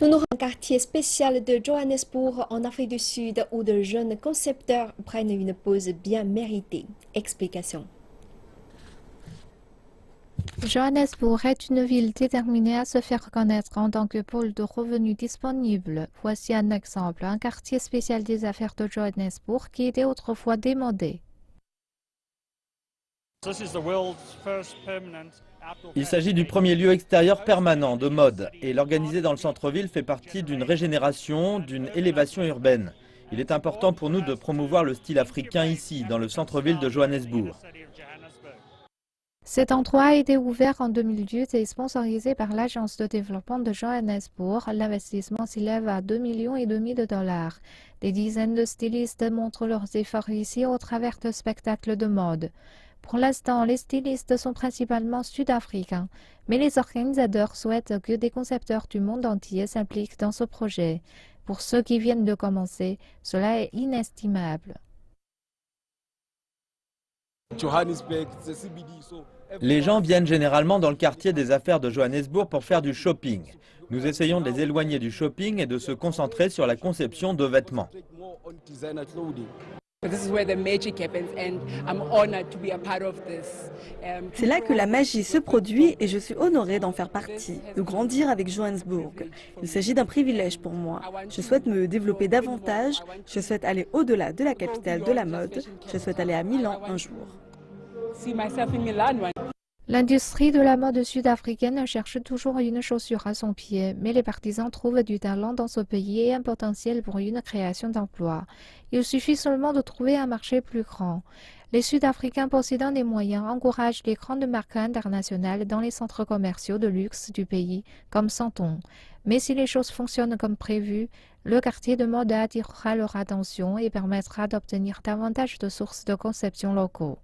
Nous aurons un quartier spécial de Johannesburg en Afrique du Sud où de jeunes concepteurs prennent une pause bien méritée. Explication. Johannesburg est une ville déterminée à se faire connaître en tant que pôle de revenus disponible. Voici un exemple, un quartier spécial des affaires de Johannesburg qui était autrefois démodé. Il s'agit du premier lieu extérieur permanent de mode et l'organiser dans le centre-ville fait partie d'une régénération, d'une élévation urbaine. Il est important pour nous de promouvoir le style africain ici, dans le centre-ville de Johannesburg. Cet endroit a été ouvert en 2008 et sponsorisé par l'agence de développement de Johannesburg. L'investissement s'élève à 2,5 millions de dollars. Des dizaines de stylistes montrent leurs efforts ici au travers de spectacles de mode. Pour l'instant, les stylistes sont principalement sud-africains, mais les organisateurs souhaitent que des concepteurs du monde entier s'impliquent dans ce projet. Pour ceux qui viennent de commencer, cela est inestimable. Les gens viennent généralement dans le quartier des affaires de Johannesburg pour faire du shopping. Nous essayons de les éloigner du shopping et de se concentrer sur la conception de vêtements. C'est là que la magie se produit et je suis honorée d'en faire partie, de grandir avec Johannesburg. Il s'agit d'un privilège pour moi. Je souhaite me développer davantage, je souhaite aller au-delà de la capitale de la mode, je souhaite aller à Milan un jour. L'industrie de la mode sud-africaine cherche toujours une chaussure à son pied, mais les partisans trouvent du talent dans ce pays et un potentiel pour une création d'emplois. Il suffit seulement de trouver un marché plus grand. Les Sud-Africains possédant des moyens encouragent les grandes marques internationales dans les centres commerciaux de luxe du pays, comme Santon. Mais si les choses fonctionnent comme prévu, le quartier de mode attirera leur attention et permettra d'obtenir davantage de sources de conception locaux.